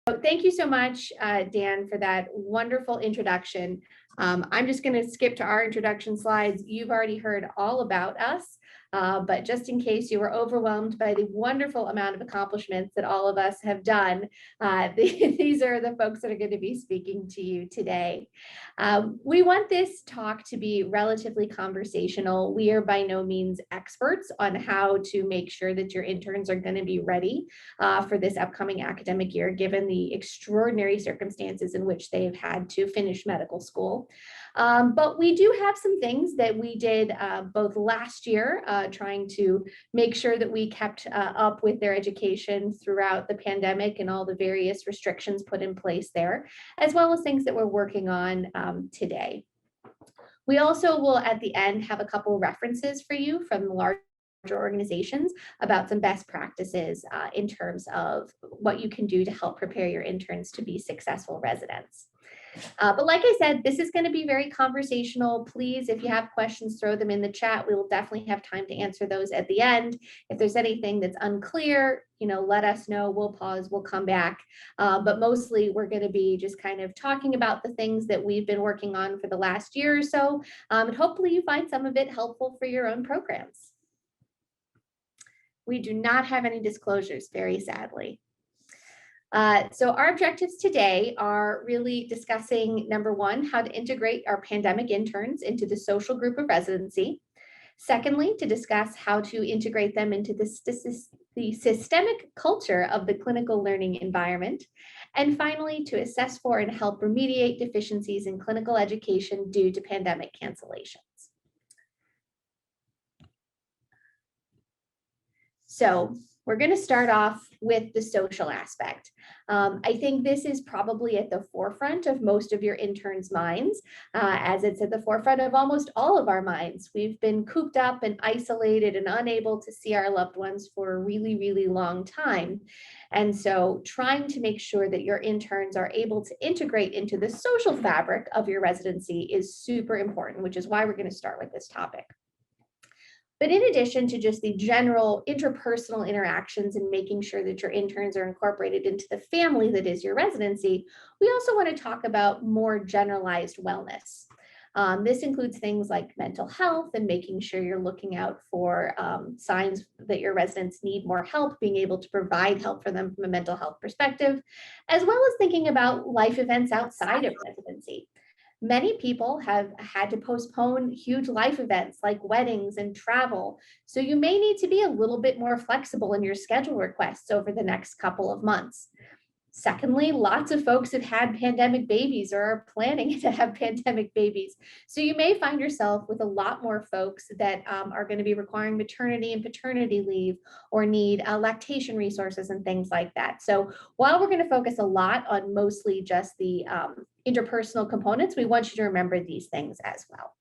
Thank you so much, Dan, for that wonderful introduction. I'm just going to skip to our introduction slides. You've already heard all about us, but just in case you were overwhelmed by the wonderful amount of accomplishments that all of us have done, these are the folks that are going to be speaking to you today. We want this talk to be relatively conversational. We are by no means experts on how to make sure that your interns are going to be ready for this upcoming academic year, given the extraordinary circumstances in which they've had to finish medical school. But we do have some things that we did both last year, trying to make sure that we kept up with their education throughout the pandemic and all the various restrictions put in place there, as well as things that we're working on today. We also will at the end have a couple references for you from large organizations about some best practices in terms of what you can do to help prepare your interns to be successful residents. But like I said, this is going to be very conversational. Please, if you have questions, throw them in the chat. We will definitely have time to answer those at the end. If there's anything that's unclear, let us know. We'll pause, we'll come back. But mostly we're going to be just kind of talking about the things that we've been working on for the last year or so. And hopefully you find some of it helpful for your own programs. We do not have any disclosures, very sadly. So our objectives today are really discussing, number one, how to integrate our pandemic interns into the social group of residency. Secondly, to discuss how to integrate them into the systemic culture of the clinical learning environment. And finally, to assess for and help remediate deficiencies in clinical education due to pandemic cancellations. So we're going to start off with the social aspect. I think this is probably at the forefront of most of your interns' minds, as it's at the forefront of almost all of our minds. We've been cooped up and isolated and unable to see our loved ones for a really, really long time. And so trying to make sure that your interns are able to integrate into the social fabric of your residency is super important, which is why we're going to start with this topic. But in addition to just the general interpersonal interactions and making sure that your interns are incorporated into the family that is your residency, we also want to talk about more generalized wellness. This includes things like mental health and making sure you're looking out for signs that your residents need more help, being able to provide help for them from a mental health perspective, as well as thinking about life events outside of residency. Many people have had to postpone huge life events like weddings and travel, so you may need to be a little bit more flexible in your schedule requests over the next couple of months. Secondly, lots of folks have had pandemic babies or are planning to have pandemic babies. So you may find yourself with a lot more folks that are going to be requiring maternity and paternity leave or need lactation resources and things like that. So while we're going to focus a lot on mostly just the interpersonal components, we want you to remember these things as well.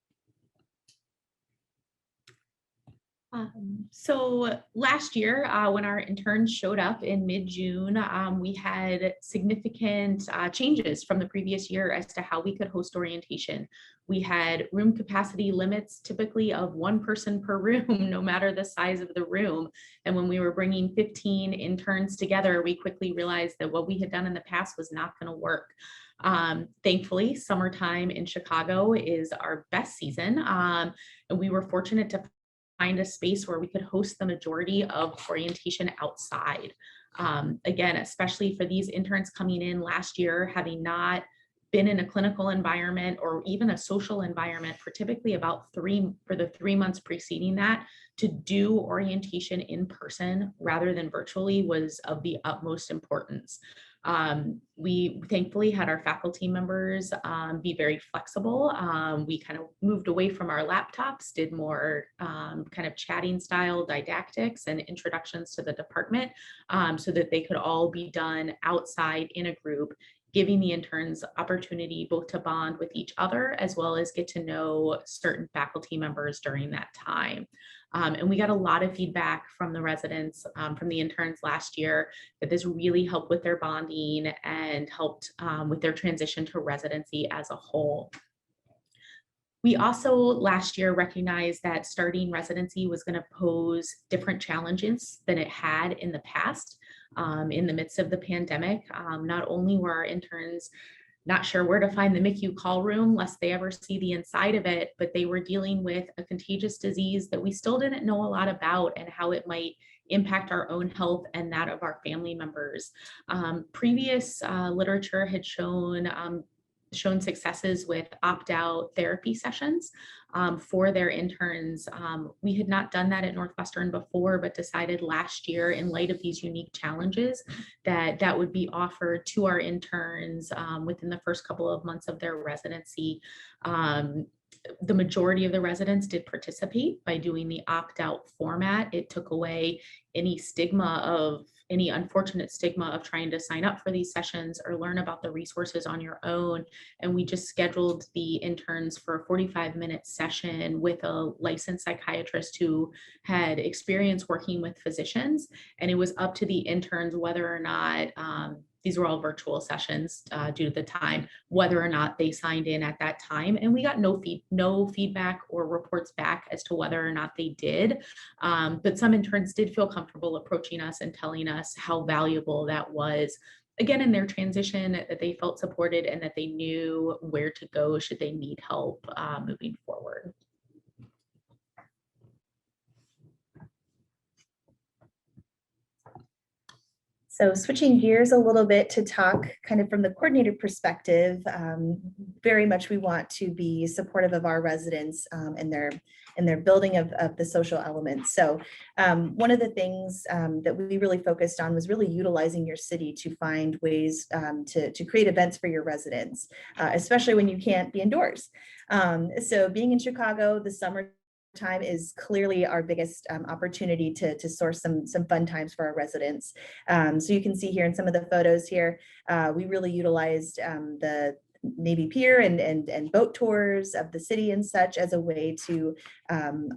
So last year, when our interns showed up in mid-June, we had significant changes from the previous year as to how we could host orientation. We had room capacity limits, typically of one person per room, no matter the size of the room. And when we were bringing 15 interns together, we quickly realized that what we had done in the past was not going to work. Thankfully, summertime in Chicago is our best season, and we were fortunate to find a space where we could host the majority of orientation outside. Again, especially for these interns coming in last year, having not been in a clinical environment or even a social environment for typically about the 3 months preceding that, to do orientation in person rather than virtually was of the utmost importance. We thankfully had our faculty members be very flexible. We kind of moved away from our laptops, did more kind of chatting style didactics and introductions to the department so that they could all be done outside in a group, giving the interns opportunity both to bond with each other as well as get to know certain faculty members during that time. And we got a lot of feedback from the residents, from the interns last year, that this really helped with their bonding and helped with their transition to residency as a whole. We also last year recognized that starting residency was going to pose different challenges than it had in the past. In the midst of the pandemic, not only were our interns not sure where to find the MICU call room lest they ever see the inside of it, but they were dealing with a contagious disease that we still didn't know a lot about and how it might impact our own health and that of our family members. Previous literature had shown successes with opt-out therapy sessions for their interns. We had not done that at Northwestern before, but decided last year, in light of these unique challenges, that would be offered to our interns within the first couple of months of their residency. The majority of the residents did participate by doing the opt-out format. It took away any unfortunate stigma of trying to sign up for these sessions or learn about the resources on your own. And we just scheduled the interns for a 45-minute session with a licensed psychiatrist who had experience working with physicians. And it was up to the interns whether or not, these were all virtual sessions due to the time, whether or not they signed in at that time. And we got no feedback or reports back as to whether or not they did. But some interns did feel comfortable approaching us and telling us how valuable that was, again, in their transition, that they felt supported and that they knew where to go should they need help moving forward. So switching gears a little bit to talk kind of from the coordinator perspective, very much we want to be supportive of our residents in their building of the social elements. So one of the things that we really focused on was really utilizing your city to find ways to create events for your residents, especially when you can't be indoors. So being in Chicago, the summer time is clearly our biggest opportunity to source some fun times for our residents. So you can see here in some of the photos here, we really utilized the Navy Pier and boat tours of the city and such as a way to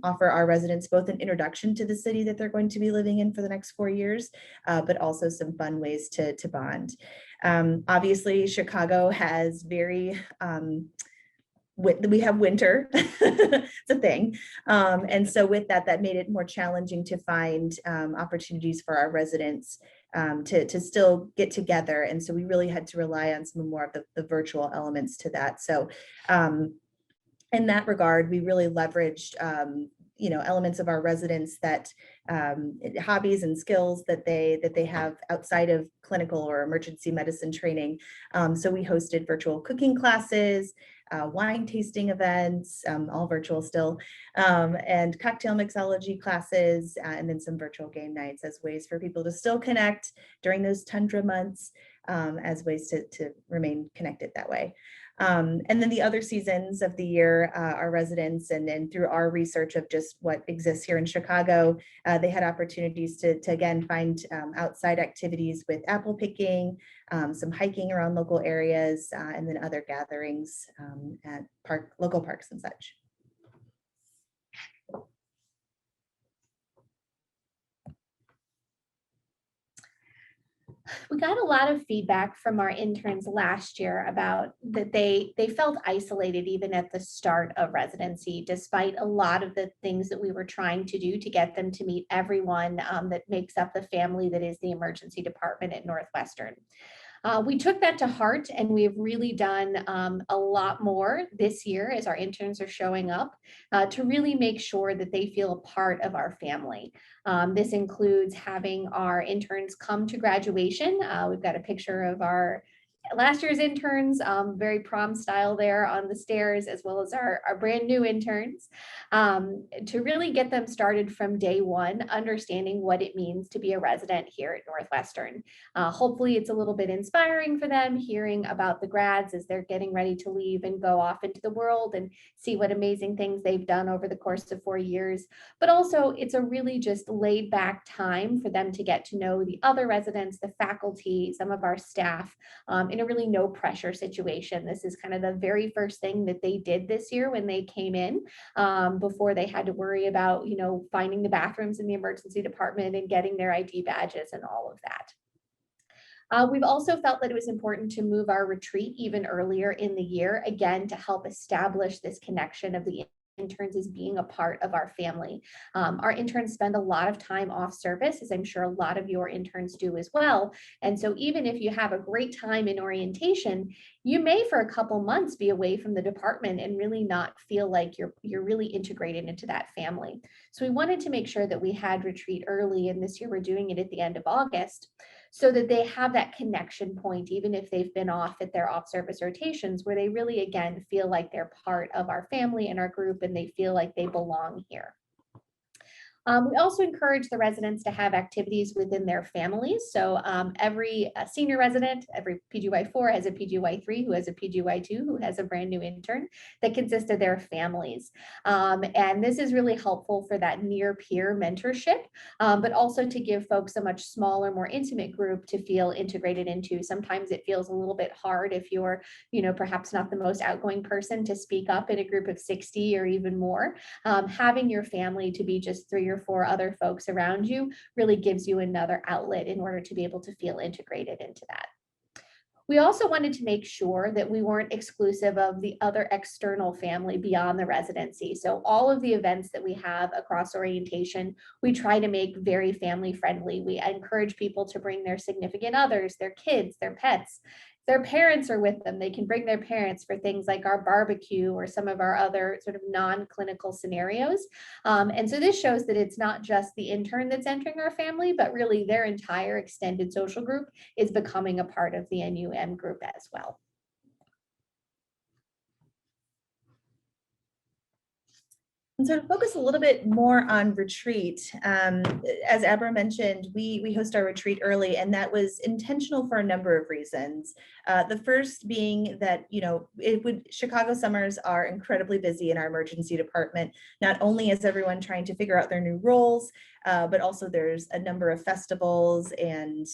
offer our residents both an introduction to the city that they're going to be living in for the next 4 years, but also some fun ways to bond. Obviously, Chicago has very we have winter, it's a thing. And so with that made it more challenging to find opportunities for our residents to still get together. And so we really had to rely on some more of the virtual elements to that. So in that regard, we really leveraged elements of our residents that hobbies and skills that they have outside of clinical or emergency medicine training. So we hosted virtual cooking classes, wine tasting events, all virtual still, and cocktail mixology classes, and then some virtual game nights as ways for people to still connect during those tundra months, as ways to remain connected that way. And then the other seasons of the year, our residents and through our research of just what exists here in Chicago, they had opportunities to again find outside activities with apple picking, some hiking around local areas, and then other gatherings at local parks and such. We got a lot of feedback from our interns last year about that they felt isolated even at the start of residency, despite a lot of the things that we were trying to do to get them to meet everyone that makes up the family that is the emergency department at Northwestern. We took that to heart, and we've really done a lot more this year as our interns are showing up to really make sure that they feel a part of our family. This includes having our interns come to graduation. We've got a picture of our last year's interns, very prom style there on the stairs, as well as our brand new interns, to really get them started from day one, understanding what it means to be a resident here at Northwestern. Hopefully it's a little bit inspiring for them, hearing about the grads as they're getting ready to leave and go off into the world and see what amazing things they've done over the course of 4 years. But also it's a really just laid back time for them to get to know the other residents, the faculty, some of our staff, in a really no pressure situation. This is kind of the very first thing that they did this year when they came in, before they had to worry about, finding the bathrooms in the emergency department and getting their ID badges and all of that. We've also felt that it was important to move our retreat even earlier in the year, again, to help establish this connection of the interns as being a part of our family. Our interns spend a lot of time off service, as I'm sure a lot of your interns do as well. And so even if you have a great time in orientation, you may for a couple months be away from the department and really not feel like you're really integrated into that family. So we wanted to make sure that we had retreat early, and this year we're doing it at the end of August, so that they have that connection point, even if they've been off at their off-service rotations, where they really, again, feel like they're part of our family and our group, and they feel like they belong here. We also encourage the residents to have activities within their families. So every senior resident, every PGY4 has a PGY3 who has a PGY2 who has a brand new intern that consists of their families. And this is really helpful for that near peer mentorship, but also to give folks a much smaller, more intimate group to feel integrated into. Sometimes it feels a little bit hard if you're, perhaps not the most outgoing person to speak up in a group of 60 or even more. Having your family to be just 3 or 4 other folks around you really gives you another outlet in order to be able to feel integrated into that. We also wanted to make sure that we weren't exclusive of the other external family beyond the residency. So all of the events that we have across orientation, we try to make very family friendly. We encourage people to bring their significant others, their kids, their pets. Their parents are with them. They can bring their parents for things like our barbecue or some of our other sort of non-clinical scenarios. And so this shows that it's not just the intern that's entering our family, but really their entire extended social group is becoming a part of the NUM group as well. And so to focus a little bit more on retreat, as Abra mentioned, we host our retreat early, and that was intentional for a number of reasons. The first being that, Chicago summers are incredibly busy in our emergency department. Not only is everyone trying to figure out their new roles, but also there's a number of festivals and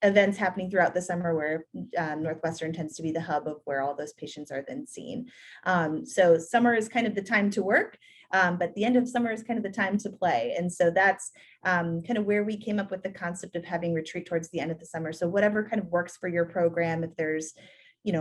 events happening throughout the summer where Northwestern tends to be the hub of where all those patients are then seen. So summer is kind of the time to work. But the end of summer is kind of the time to play. And so that's kind of where we came up with the concept of having retreat towards the end of the summer. So whatever kind of works for your program, if there's,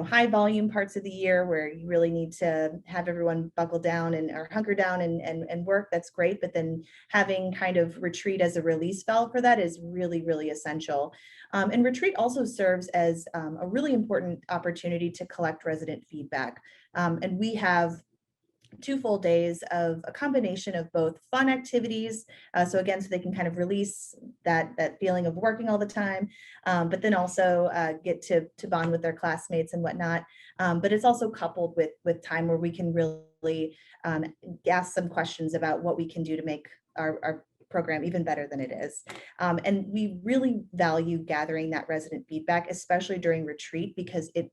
high volume parts of the year where you really need to have everyone buckle down or hunker down and work, that's great. But then having kind of retreat as a release valve for that is really, really essential. And retreat also serves as a really important opportunity to collect resident feedback. And we have 2 full days of a combination of both fun activities, so they can kind of release that feeling of working all the time, but then also get to bond with their classmates and whatnot. But it's also coupled with time where we can really ask some questions about what we can do to make our program even better than it is. And we really value gathering that resident feedback, especially during retreat, because it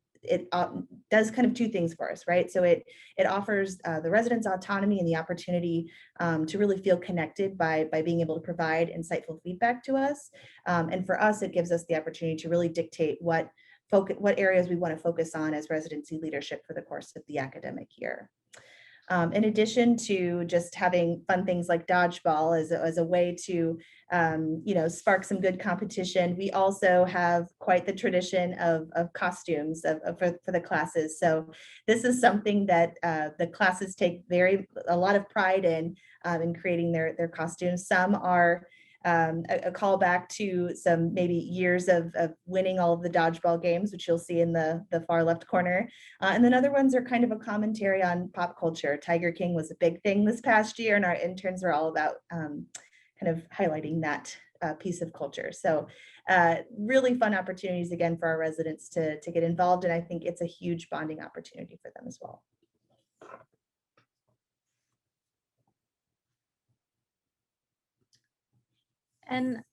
does kind of 2 things for us, right? So it offers the residents autonomy and the opportunity to really feel connected by being able to provide insightful feedback to us. And for us, it gives us the opportunity to really dictate what areas we want to focus on as residency leadership for the course of the academic year. In addition to just having fun things like dodgeball as a way to, spark some good competition, we also have quite the tradition of costumes for the classes. So this is something that the classes take a lot of pride in creating their costumes. Some are a callback to some maybe years of winning all of the dodgeball games, which you'll see in the far left corner. And then other ones are kind of a commentary on pop culture. Tiger King was a big thing this past year, and our interns are all about kind of highlighting that piece of culture. So really fun opportunities again for our residents to get involved, and I think it's a huge bonding opportunity for them as well. And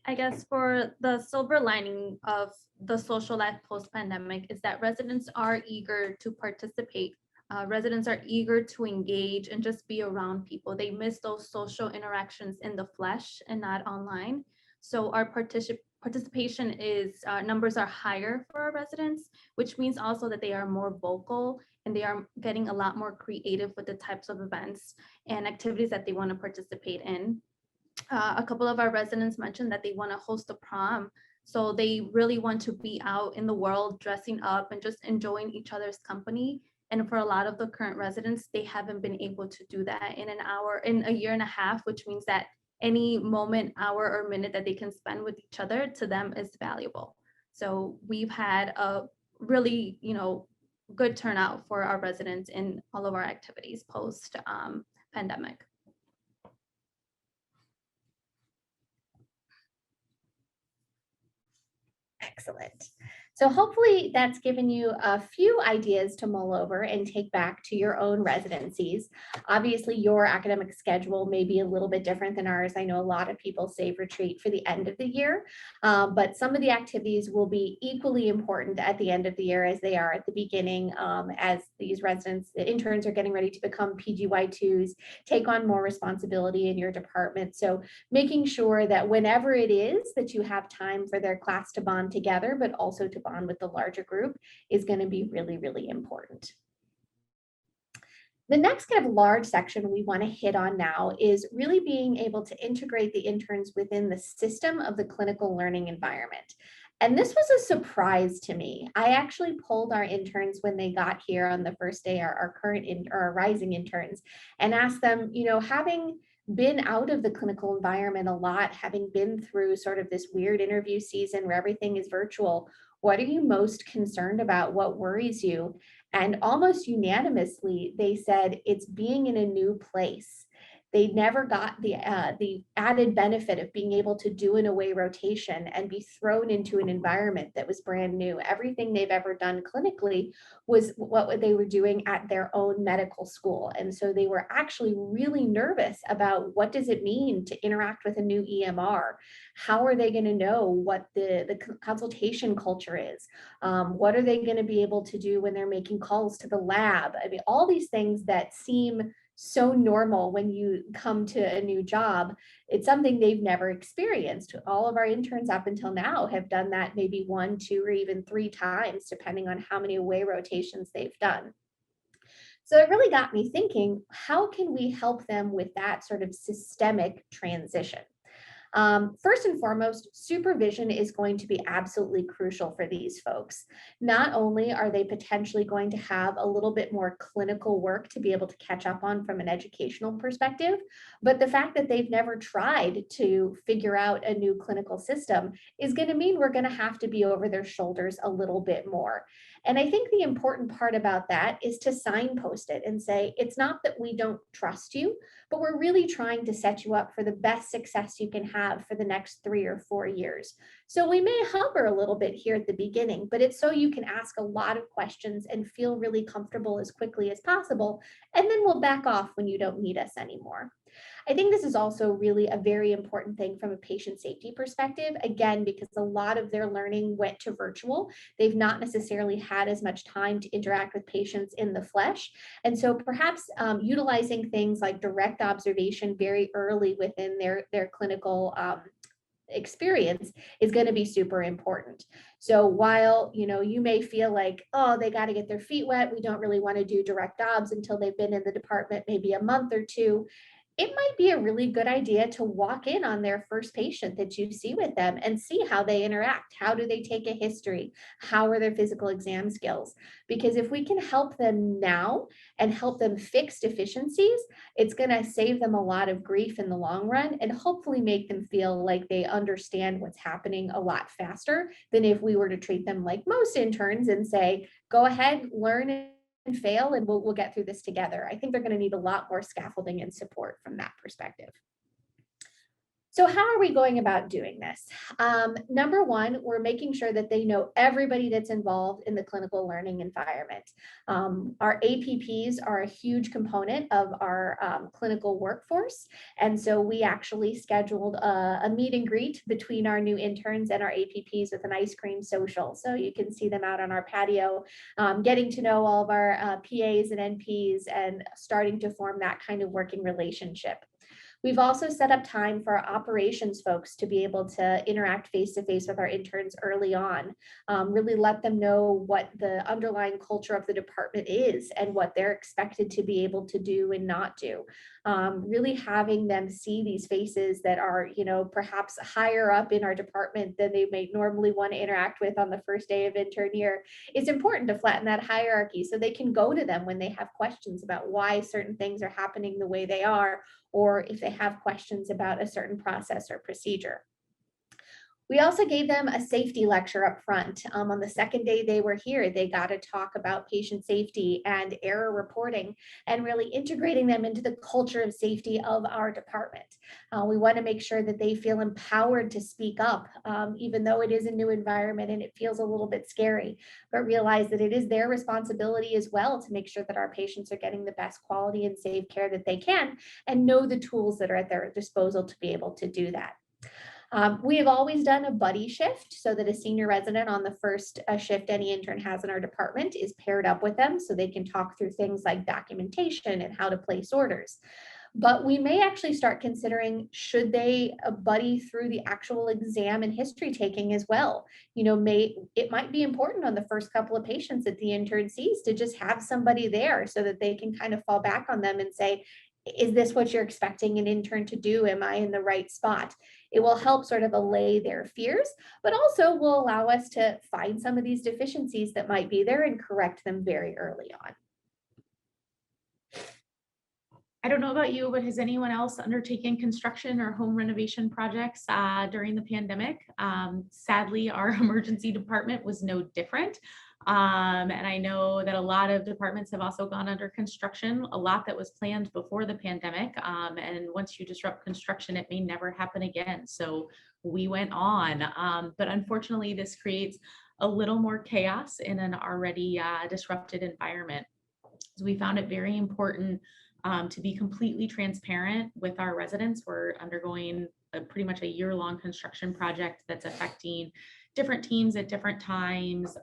I guess for the silver lining of the social life post-pandemic is that residents are eager to participate. Residents are eager to engage and just be around people. They miss those social interactions in the flesh and not online. So our participation numbers are higher for our residents, which means also that they are more vocal and they are getting a lot more creative with the types of events and activities that they want to participate in. A couple of our residents mentioned that they want to host a prom So they really want to be out in the world, dressing up and just enjoying each other's company. And for a lot of the current residents, they haven't been able to do that in a year and a half, which means that any moment, hour, or minute that they can spend with each other to them is valuable. So we've had a really, good turnout for our residents in all of our activities post pandemic. Excellent. So hopefully that's given you a few ideas to mull over and take back to your own residencies. Obviously, your academic schedule may be a little bit different than ours. I know a lot of people save retreat for the end of the year, but some of the activities will be equally important at the end of the year as they are at the beginning, as these residents, the interns are getting ready to become PGY2s, take on more responsibility in your department. So making sure that whenever it is that you have time for their class to bond together, but also to bond with the larger group is going to be really, really important. The next kind of large section we want to hit on now is really being able to integrate the interns within the system of the clinical learning environment. And this was a surprise to me. I actually polled our interns when they got here on the first day, our rising interns, and asked them, having been out of the clinical environment a lot, having been through sort of this weird interview season where everything is virtual, what are you most concerned about? What worries you? And almost unanimously, they said it's being in a new place. They never got the added benefit of being able to do an away rotation and be thrown into an environment that was brand new. Everything they've ever done clinically was what they were doing at their own medical school. And so they were actually really nervous about what does it mean to interact with a new EMR? How are they going to know what the consultation culture is? What are they going to be able to do when they're making calls to the lab? I mean, all these things that seem so normal when you come to a new job, it's something they've never experienced. All of our interns up until now have done that maybe 1, 2, or even 3 times, depending on how many away rotations they've done. So it really got me thinking, how can we help them with that sort of systemic transition? First and foremost, supervision is going to be absolutely crucial for these folks. Not only are they potentially going to have a little bit more clinical work to be able to catch up on from an educational perspective, but the fact that they've never tried to figure out a new clinical system is going to mean we're going to have to be over their shoulders a little bit more. And I think the important part about that is to signpost it and say, it's not that we don't trust you, but we're really trying to set you up for the best success you can have for the next 3 or 4 years. So we may hover a little bit here at the beginning, but it's so you can ask a lot of questions and feel really comfortable as quickly as possible. And then we'll back off when you don't need us anymore. I think this is also really a very important thing from a patient safety perspective, again, because a lot of their learning went to virtual. They've not necessarily had as much time to interact with patients in the flesh. And so perhaps utilizing things like direct observation very early within their clinical experience is going to be super important. So while you may feel like, oh, they got to get their feet wet, we don't really want to do direct obs until they've been in the department maybe a month or 2, it might be a really good idea to walk in on their first patient that you see with them and see how they interact. How do they take a history? How are their physical exam skills? Because if we can help them now and help them fix deficiencies, it's going to save them a lot of grief in the long run and hopefully make them feel like they understand what's happening a lot faster than if we were to treat them like most interns and say, go ahead, learn and fail, and we'll get through this together. I think they're going to need a lot more scaffolding and support from that perspective. So how are we going about doing this? Number one, we're making sure that they know everybody that's involved in the clinical learning environment. Our APPs are a huge component of our clinical workforce. And so we actually scheduled a meet and greet between our new interns and our APPs with an ice cream social. So you can see them out on our patio, getting to know all of our PAs and NPs and starting to form that kind of working relationship. We've also set up time for our operations folks to be able to interact face-to-face with our interns early on, really let them know what the underlying culture of the department is and what they're expected to be able to do and not do. Really having them see these faces that are, perhaps higher up in our department than they may normally want to interact with on the first day of intern year. It's important to flatten that hierarchy so they can go to them when they have questions about why certain things are happening the way they are, or if they have questions about a certain process or procedure. We also gave them a safety lecture up front. On the second day they were here, they got to talk about patient safety and error reporting and really integrating them into the culture of safety of our department. We want to make sure that they feel empowered to speak up, even though it is a new environment and it feels a little bit scary, but realize that it is their responsibility as well to make sure that our patients are getting the best quality and safe care that they can, and know the tools that are at their disposal to be able to do that. We have always done a buddy shift so that a senior resident on the first shift any intern has in our department is paired up with them so they can talk through things like documentation and how to place orders. But we may actually start considering, should they buddy through the actual exam and history taking as well? It might be important on the first couple of patients that the intern sees to just have somebody there so that they can kind of fall back on them and say, is this what you're expecting an intern to do? Am I in the right spot? It will help sort of allay their fears, but also will allow us to find some of these deficiencies that might be there and correct them very early on. I don't know about you, but has anyone else undertaken construction or home renovation projects during the pandemic? Sadly, our emergency department was no different. And I know that a lot of departments have also gone under construction, a lot that was planned before the pandemic. And once you disrupt construction, it may never happen again. So we went on. But unfortunately, this creates a little more chaos in an already disrupted environment. So we found it very important to be completely transparent with our residents. We're undergoing pretty much a year-long construction project that's affecting different teams at different times.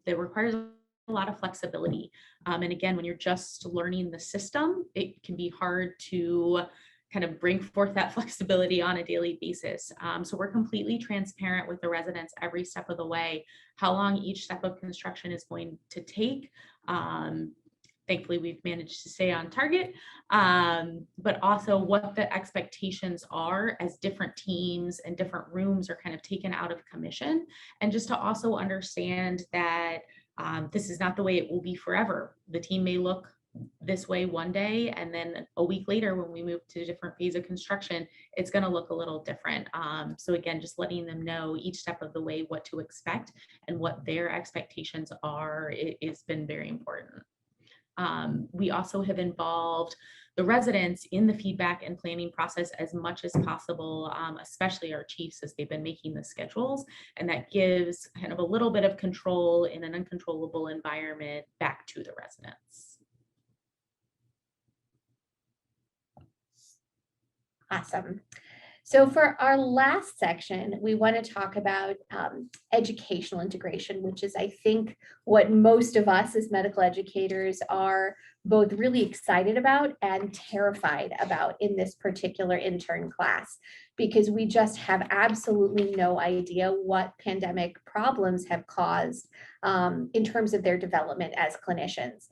That requires a lot of flexibility. And again, when you're just learning the system, it can be hard to kind of bring forth that flexibility on a daily basis. So we're completely transparent with the residents every step of the way, how long each step of construction is going to take. Thankfully, we've managed to stay on target, but also what the expectations are as different teams and different rooms are kind of taken out of commission. And just to also understand that this is not the way it will be forever. The team may look this way one day, and then a week later, when we move to a different phase of construction, it's going to look a little different. So again, just letting them know each step of the way what to expect and what their expectations are, it's been very important. We also have involved the residents in the feedback and planning process as much as possible, especially our chiefs as they've been making the schedules. And that gives kind of a little bit of control in an uncontrollable environment back to the residents. Awesome. So for our last section, we want to talk about educational integration, which is, I think, what most of us as medical educators are both really excited about and terrified about in this particular intern class, because we just have absolutely no idea what pandemic problems have caused in terms of their development as clinicians.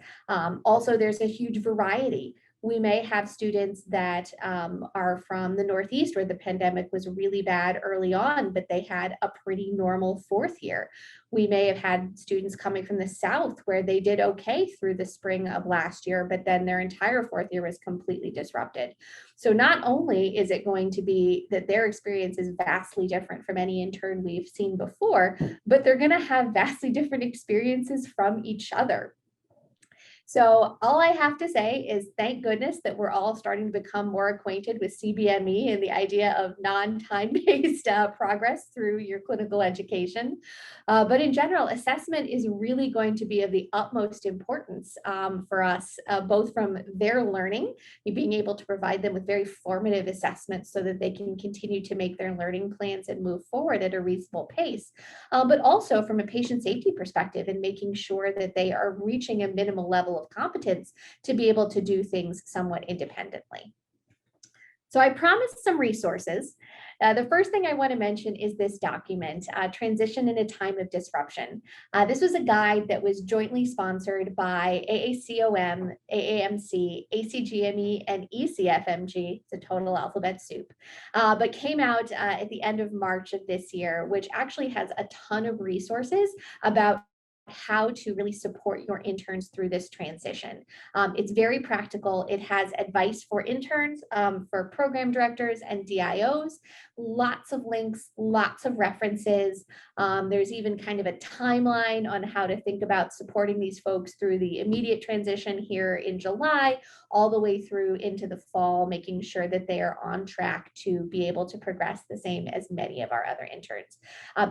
Also, there's a huge variety. We may have students that are from the Northeast where the pandemic was really bad early on, but they had a pretty normal fourth year. We may have had students coming from the South where they did okay through the spring of last year, but then their entire fourth year was completely disrupted. So not only is it going to be that their experience is vastly different from any intern we've seen before, but they're going to have vastly different experiences from each other. So all I have to say is thank goodness that we're all starting to become more acquainted with CBME and the idea of non-time-based progress through your clinical education. But in general, assessment is really going to be of the utmost importance for us, both from their learning, being able to provide them with very formative assessments so that they can continue to make their learning plans and move forward at a reasonable pace, but also from a patient safety perspective and making sure that they are reaching a minimal level of competence to be able to do things somewhat independently. So I promised some resources. The first thing I want to mention is this document, Transition in a Time of Disruption. This was a guide that was jointly sponsored by AACOM, AAMC, ACGME, and ECFMG. It's a total alphabet soup, but came out at the end of March of this year, which actually has a ton of resources about how to really support your interns through this transition. It's very practical. It has advice for interns, for program directors and DIOs, lots of links, lots of references. There's even kind of a timeline on how to think about supporting these folks through the immediate transition here in July, all the way through into the fall, making sure that they are on track to be able to progress the same as many of our other interns.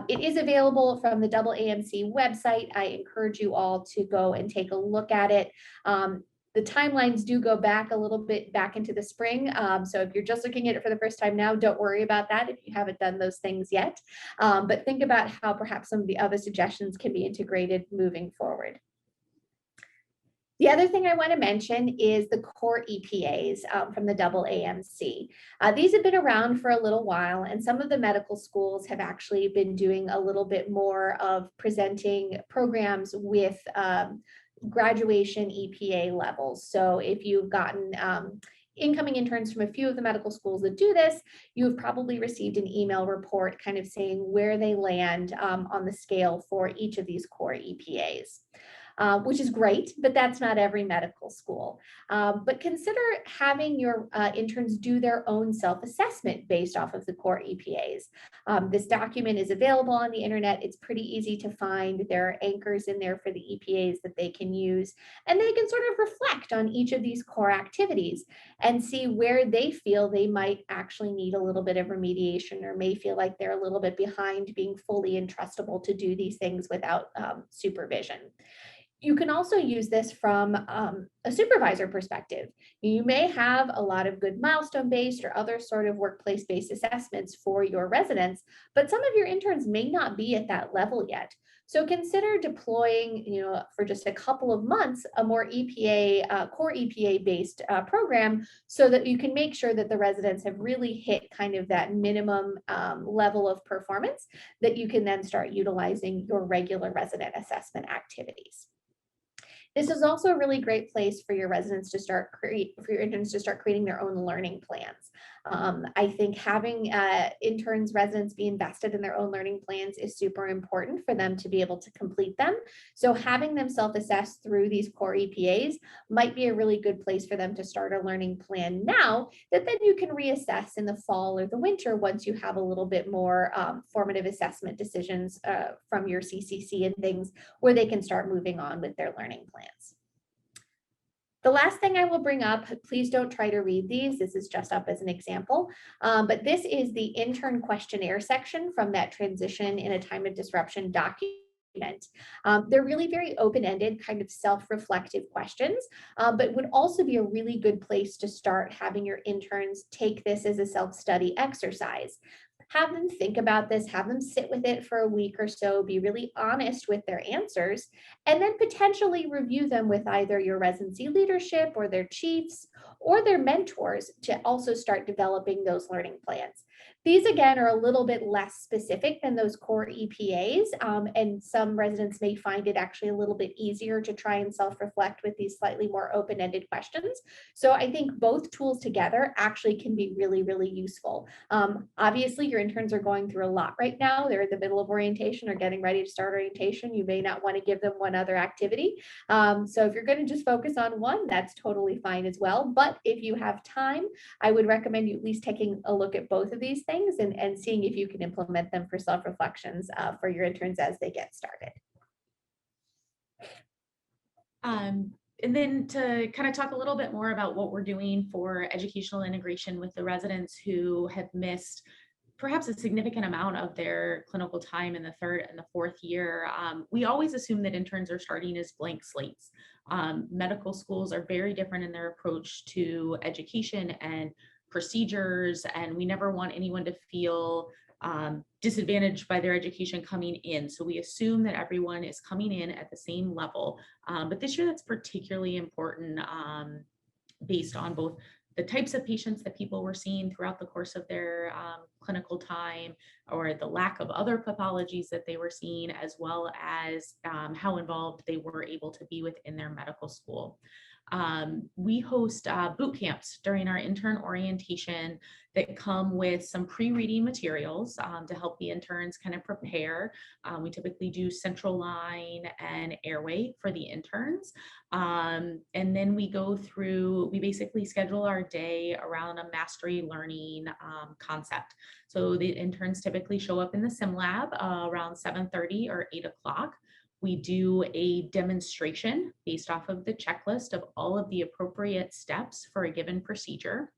It is available from the AAMC website. I encourage you all to go and take a look at it. The timelines do go back a little bit back into the spring. So if you're just looking at it for the first time now, don't worry about that if you haven't done those things yet. But think about how perhaps some of the other suggestions can be integrated moving forward. The other thing I want to mention is the core EPAs from the AAMC. These have been around for a little while, and some of the medical schools have actually been doing a little bit more of presenting programs with graduation EPA levels. So if you've gotten incoming interns from a few of the medical schools that do this, you've probably received an email report kind of saying where they land on the scale for each of these core EPAs. Which is great, but that's not every medical school. But consider having your interns do their own self-assessment based off of the core EPAs. This document is available on the internet. It's pretty easy to find. There are anchors in there for the EPAs that they can use, and they can sort of reflect on each of these core activities and see where they feel they might actually need a little bit of remediation or may feel like they're a little bit behind being fully entrustable to do these things without supervision. You can also use this from a supervisor perspective. You may have a lot of good milestone-based or other sort of workplace-based assessments for your residents, but some of your interns may not be at that level yet. So consider deploying, for just a couple of months, a more core EPA-based program so that you can make sure that the residents have really hit kind of that minimum level of performance that you can then start utilizing your regular resident assessment activities. This is also a really great place for your residents to start interns to start creating their own learning plans. I think having interns, residents be invested in their own learning plans is super important for them to be able to complete them. So having them self-assess through these core EPAs might be a really good place for them to start a learning plan now that then you can reassess in the fall or the winter once you have a little bit more formative assessment decisions from your CCC and things where they can start moving on with their learning plans. The last thing I will bring up, please don't try to read these. This is just up as an example, but this is the intern questionnaire section from that Transition in a Time of Disruption document. They're really very open-ended, kind of self-reflective questions, but would also be a really good place to start having your interns take this as a self-study exercise. Have them think about this, have them sit with it for a week or so, be really honest with their answers, and then potentially review them with either your residency leadership or their chiefs or their mentors to also start developing those learning plans. These, again, are a little bit less specific than those core EPAs, and some residents may find it actually a little bit easier to try and self-reflect with these slightly more open-ended questions. So I think both tools together actually can be really, really useful. Obviously, your interns are going through a lot right now. They're in the middle of orientation or getting ready to start orientation. You may not want to give them one other activity. So if you're going to just focus on one, that's totally fine as well. But if you have time, I would recommend you at least taking a look at both of these things and seeing if you can implement them for self-reflections for your interns as they get started. And then to kind of talk a little bit more about what we're doing for educational integration with the residents who have missed perhaps a significant amount of their clinical time in the third and the fourth year. We always assume that interns are starting as blank slates. Medical schools are very different in their approach to education and procedures, and we never want anyone to feel disadvantaged by their education coming in. So we assume that everyone is coming in at the same level. But this year that's particularly important based on both the types of patients that people were seeing throughout the course of their clinical time, or the lack of other pathologies that they were seeing, as well as how involved they were able to be within their medical school. We host boot camps during our intern orientation that come with some pre-reading materials to help the interns kind of prepare. We typically do central line and airway for the interns. And then we basically schedule our day around a mastery learning concept. So the interns typically show up in the sim lab around 7:30 or 8 o'clock. We do a demonstration based off of the checklist of all of the appropriate steps for a given procedure.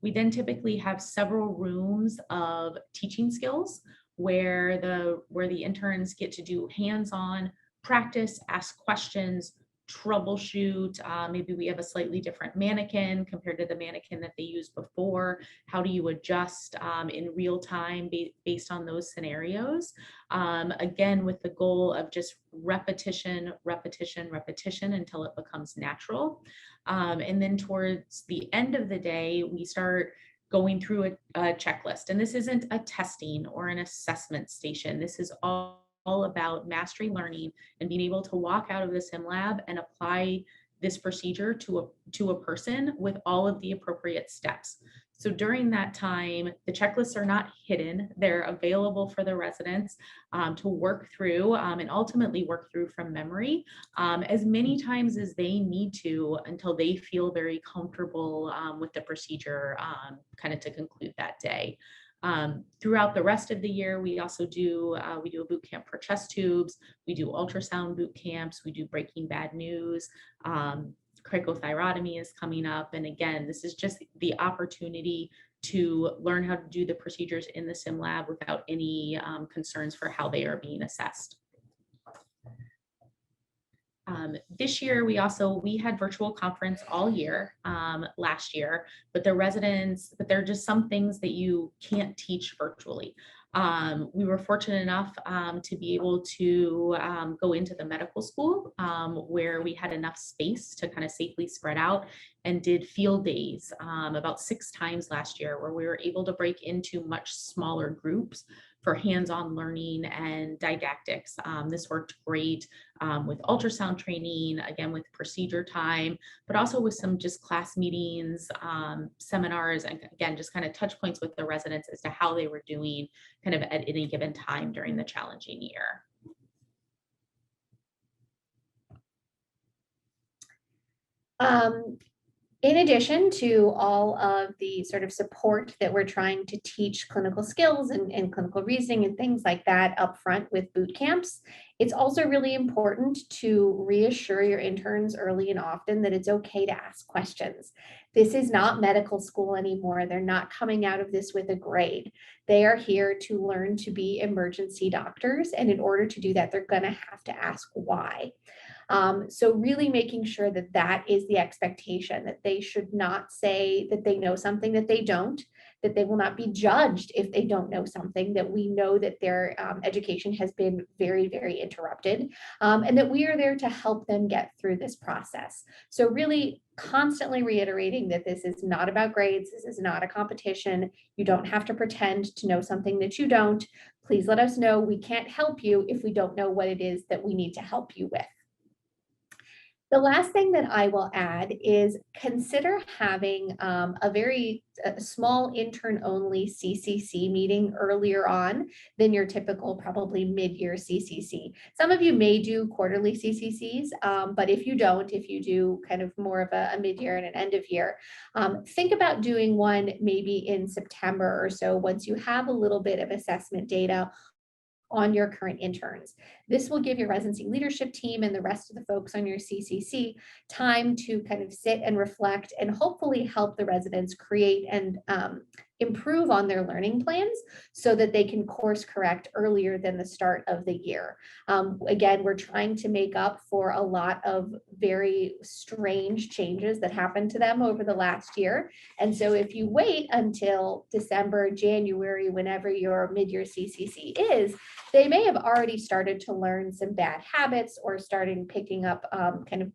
We then typically have several rooms of teaching skills where the interns get to do hands-on practice, ask questions, troubleshoot. Maybe we have a slightly different mannequin compared to the mannequin that they used before. How do you adjust in real time based on those scenarios? Again, with the goal of just repetition, repetition, repetition until it becomes natural. And then towards the end of the day, we start going through a checklist. And this isn't a testing or an assessment station. This is all about mastery learning and being able to walk out of the sim lab and apply this procedure to a person with all of the appropriate steps. So during that time, the checklists are not hidden. They're available for the residents to work through and ultimately work through from memory as many times as they need to until they feel very comfortable with the procedure kind of to conclude that day. Throughout the rest of the year, we also do a boot camp for chest tubes. We do ultrasound boot camps. We do breaking bad news. Cricothyrotomy is coming up. And again, this is just the opportunity to learn how to do the procedures in the sim lab without any concerns for how they are being assessed. This year, we had virtual conference all year last year, but there are just some things that you can't teach virtually. We were fortunate enough to be able to go into the medical school where we had enough space to kind of safely spread out, and did field days about 6 times last year, where we were able to break into much smaller groups for hands-on learning and didactics. This worked great with ultrasound training, again with procedure time, but also with some just class meetings, seminars, and again, just kind of touch points with the residents as to how they were doing kind of at any given time during the challenging year. In addition to all of the sort of support that we're trying to teach clinical skills and clinical reasoning and things like that up front with boot camps, it's also really important to reassure your interns early and often that it's okay to ask questions. This is not medical school anymore. They're not coming out of this with a grade. They are here to learn to be emergency doctors. And in order to do that, they're going to have to ask why. So really making sure that that is the expectation, that they should not say that they know something that they don't, that they will not be judged if they don't know something, that we know that their education has been very, very interrupted, and that we are there to help them get through this process. So really constantly reiterating that this is not about grades, this is not a competition. You don't have to pretend to know something that you don't. Please let us know. We can't help you if we don't know what it is that we need to help you with. The last thing that I will add is consider having a very small intern-only CCC meeting earlier on than your typical probably mid-year CCC. Some of you may do quarterly CCCs, but if you don't, if you do kind of more of a mid-year and an end of year, think about doing one maybe in September or so once you have a little bit of assessment data on your current interns. This will give your residency leadership team and the rest of the folks on your CCC time to kind of sit and reflect and hopefully help the residents create and improve on their learning plans so that they can course correct earlier than the start of the year. Again, we're trying to make up for a lot of very strange changes that happened to them over the last year. And so if you wait until December, January, whenever your mid-year CCC is, they may have already started to learn some bad habits or starting picking up kind of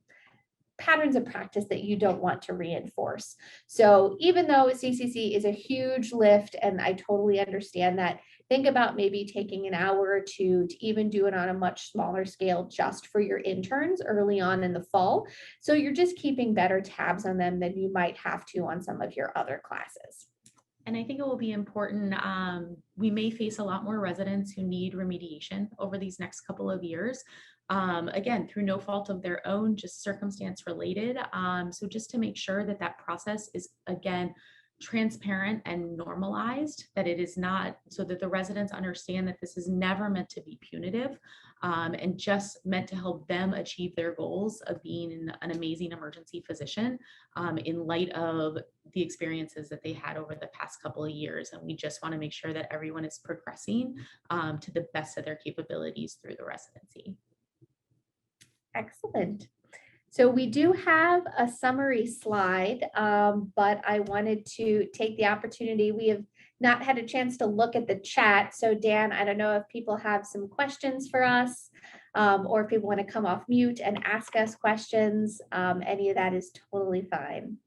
patterns of practice that you don't want to reinforce. So even though CCC is a huge lift, and I totally understand that, think about maybe taking an hour or two to even do it on a much smaller scale just for your interns early on in the fall. So you're just keeping better tabs on them than you might have to on some of your other classes. And I think it will be important. We may face a lot more residents who need remediation over these next couple of years. Again, through no fault of their own, just circumstance related. So just to make sure that that process is, again, transparent and normalized, that it is not, so that the residents understand that this is never meant to be punitive, and just meant to help them achieve their goals of being an amazing emergency physician, in light of the experiences that they had over the past couple of years. And we just want to make sure that everyone is progressing to the best of their capabilities through the residency. Excellent. So we do have a summary slide, but I wanted to take the opportunity. We have not had a chance to look at the chat. So Dan, I don't know if people have some questions for us, or if people want to come off mute and ask us questions. Any of that is totally fine.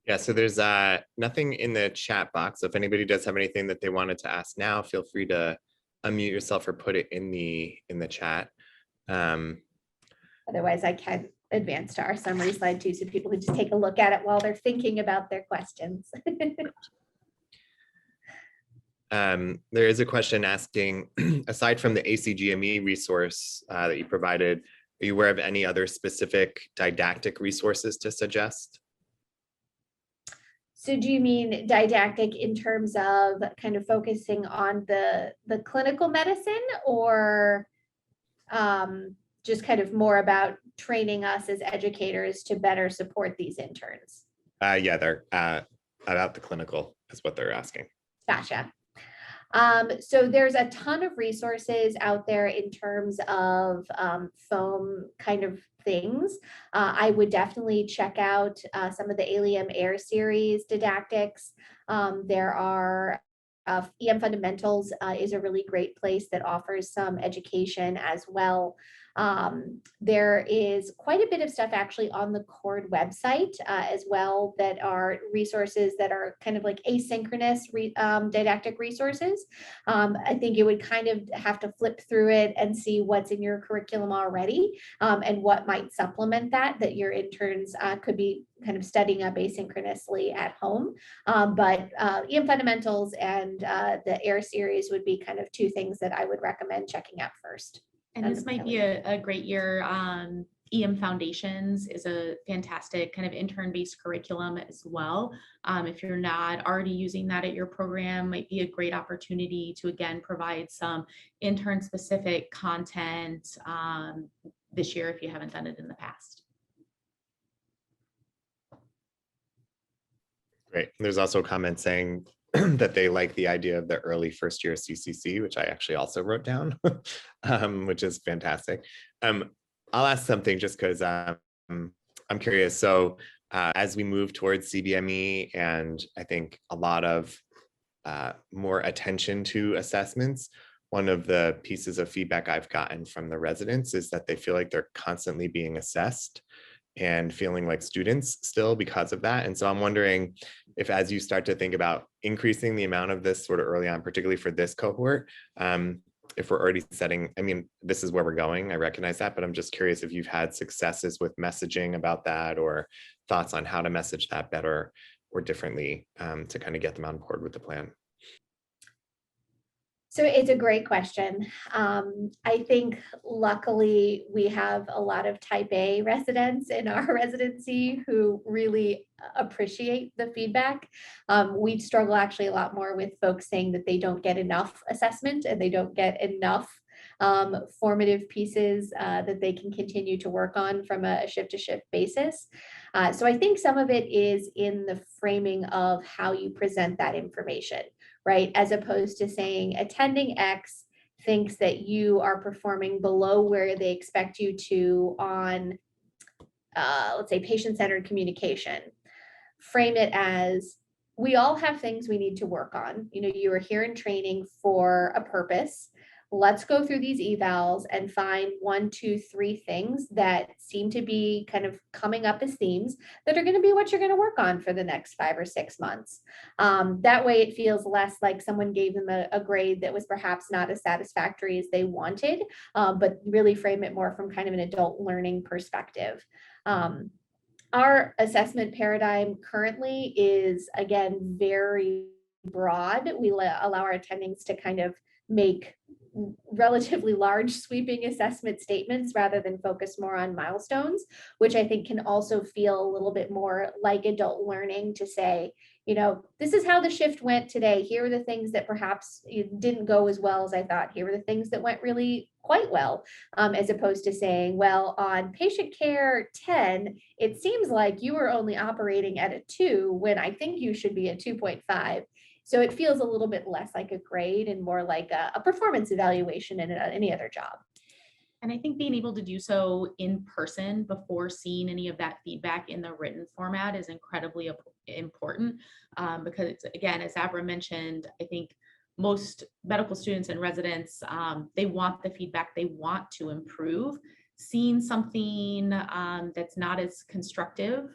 Yeah, so there's nothing in the chat box. So if anybody does have anything that they wanted to ask now, feel free to unmute yourself or put it in the chat. Otherwise, I can advance to our summary slide too, so people can just take a look at it while they're thinking about their questions. There is a question asking, aside from the ACGME resource that you provided, are you aware of any other specific didactic resources to suggest? So do you mean didactic in terms of kind of focusing on the clinical medicine, or just kind of more about training us as educators to better support these interns? Yeah, they're about the clinical is what they're asking. Gotcha. So there's a ton of resources out there in terms of foam kind of things. I would definitely check out some of the Alium Air series didactics. There are EM Fundamentals is a really great place that offers some education as well. There is quite a bit of stuff actually on the CORD website as well that are resources that are kind of like asynchronous didactic resources. I think you would kind of have to flip through it and see what's in your curriculum already, and what might supplement that your interns could be kind of studying up asynchronously at home. But EM Fundamentals and the AIR series would be kind of two things that I would recommend checking out first. And this might be a great year. EM Foundations is a fantastic kind of intern-based curriculum as well. If you're not already using that at your program, might be a great opportunity to, again, provide some intern-specific content this year if you haven't done it in the past. Great. There's also a comment saying that they like the idea of the early first year CCC, which I actually also wrote down, which is fantastic. I'll ask something just because I'm curious. So as we move towards CBME, and I think a lot of more attention to assessments, one of the pieces of feedback I've gotten from the residents is that they feel like they're constantly being assessed and feeling like students still because of that. And so I'm wondering if, as you start to think about increasing the amount of this sort of early on, particularly for this cohort, if we're already setting, I mean, this is where we're going, I recognize that, but I'm just curious if you've had successes with messaging about that, or thoughts on how to message that better or differently to kind of get them on board with the plan. So it's a great question. I think luckily we have a lot of type A residents in our residency who really appreciate the feedback. We struggle actually a lot more with folks saying that they don't get enough assessment and they don't get enough formative pieces that they can continue to work on from a shift-to-shift basis. So I think some of it is in the framing of how you present that information, right? As opposed to saying attending X thinks that you are performing below where they expect you to on, let's say, patient-centered communication. Frame it as, we all have things we need to work on. You know, you are here in training for a purpose. let's go through these evals and find 1, 2, 3 things that seem to be kind of coming up as themes that are going to be what you're going to work on for the next 5 or 6 months. That way it feels less like someone gave them a grade that was perhaps not as satisfactory as they wanted, but really frame it more from kind of an adult learning perspective. Our assessment paradigm currently is, again, very broad. We allow our attendings to kind of make relatively large sweeping assessment statements rather than focus more on milestones, which I think can also feel a little bit more like adult learning to say, you know, this is how the shift went today. Here are the things that perhaps didn't go as well as I thought. Here are the things that went really quite well, as opposed to saying, well, on patient care 10, it seems like you were only operating at a 2 when I think you should be at 2.5. So it feels a little bit less like a grade and more like a performance evaluation in any other job. And I think being able to do so in person before seeing any of that feedback in the written format is incredibly important, because again, as Abra mentioned, I think most medical students and residents, they want the feedback, they want to improve. Seeing something that's not as constructive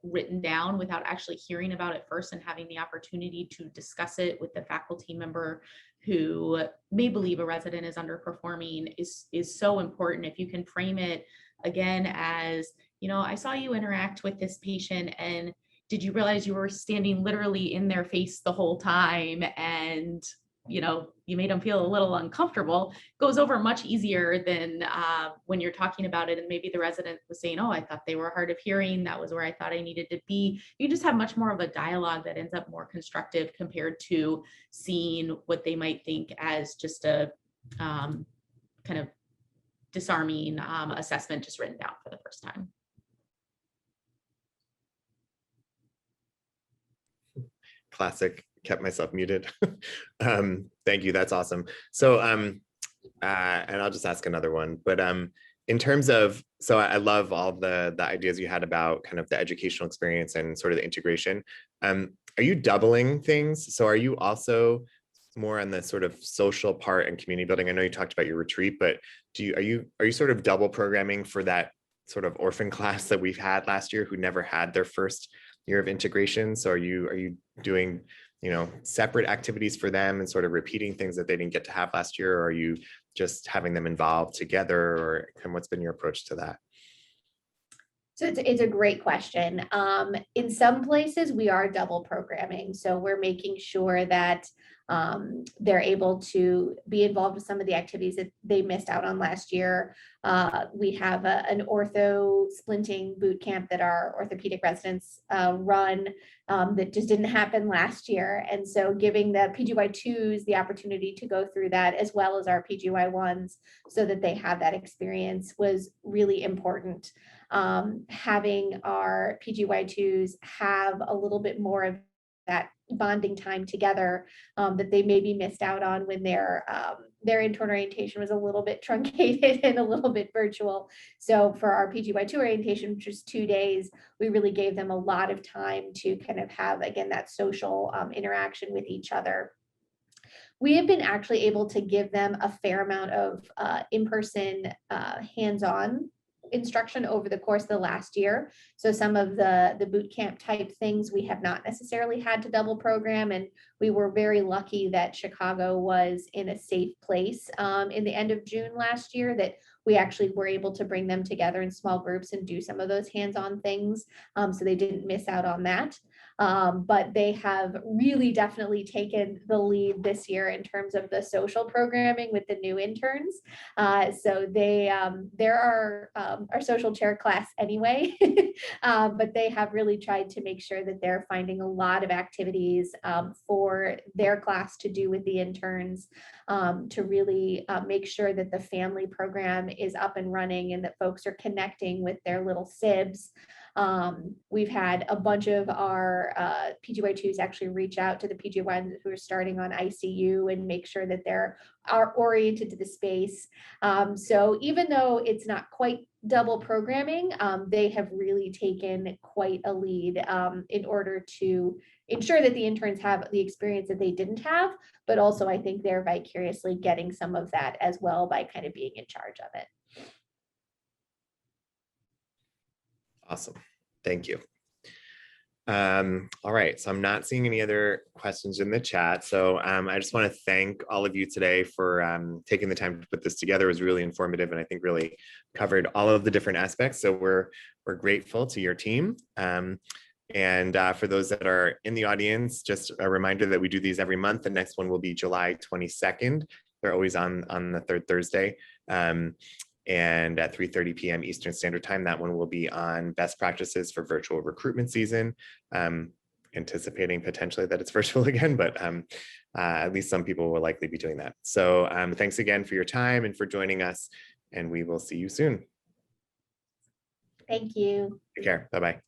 written down without actually hearing about it first and having the opportunity to discuss it with the faculty member who may believe a resident is underperforming is so important. If you can frame it again as, you know, I saw you interact with this patient, and did you realize you were standing literally in their face the whole time, and you know, you made them feel a little uncomfortable, goes over much easier than when you're talking about it and maybe the resident was saying, oh, I thought they were hard of hearing, that was where I thought I needed to be. You just have much more of a dialogue that ends up more constructive compared to seeing what they might think as just a kind of disarming assessment just written down for the first time. Classic, kept myself muted. Thank you, that's awesome. So and I'll just ask another one, but in terms of, so I love all the ideas you had about kind of the educational experience and sort of the integration. Are you doubling things? So are you also more on the sort of social part and community building? I know you talked about your retreat, but are you sort of double programming for that sort of orphan class that we've had last year who never had their first year of integration? So are you doing, you know, separate activities for them and sort of repeating things that they didn't get to have last year? Or are you just having them involved together, or and what's been your approach to that? So it's a great question. In some places we are double programming. So we're making sure that they're able to be involved with some of the activities that they missed out on last year. We have an ortho splinting boot camp that our orthopedic residents run that just didn't happen last year. And so giving the PGY2s the opportunity to go through that, as well as our PGY1s, so that they have that experience, was really important. Having our PGY2s have a little bit more of that bonding time together that they maybe missed out on when their intern orientation was a little bit truncated and a little bit virtual. So for our PGY2 orientation, which was 2 days, we really gave them a lot of time to kind of have, again, that social interaction with each other. We have been actually able to give them a fair amount of in-person hands-on instruction over the course of the last year. So some of the boot camp type things we have not necessarily had to double program, and we were very lucky that Chicago was in a safe place in the end of June last year, that we actually were able to bring them together in small groups and do some of those hands-on things, so they didn't miss out on that. But they have really definitely taken the lead this year in terms of the social programming with the new interns. So they're our social chair class anyway, but they have really tried to make sure that they're finding a lot of activities for their class to do with the interns, to really make sure that the family program is up and running and that folks are connecting with their little sibs. We've had a bunch of our PGY2s actually reach out to the PGY1s who are starting on ICU and make sure that they're oriented to the space. So even though it's not quite double programming, they have really taken quite a lead in order to ensure that the interns have the experience that they didn't have, but also I think they're vicariously getting some of that as well by kind of being in charge of it. Awesome. Thank you. All right, so I'm not seeing any other questions in the chat. So I just want to thank all of you today for taking the time to put this together. It was really informative and I think really covered all of the different aspects. So we're grateful to your team. And for those that are in the audience, just a reminder that we do these every month. The next one will be July 22nd. They're always on the third Thursday. And at 3:30 p.m. Eastern Standard Time, that one will be on best practices for virtual recruitment season. Anticipating potentially that it's virtual again, but at least some people will likely be doing that. So thanks again for your time and for joining us, and we will see you soon. Thank you. Take care. Bye-bye.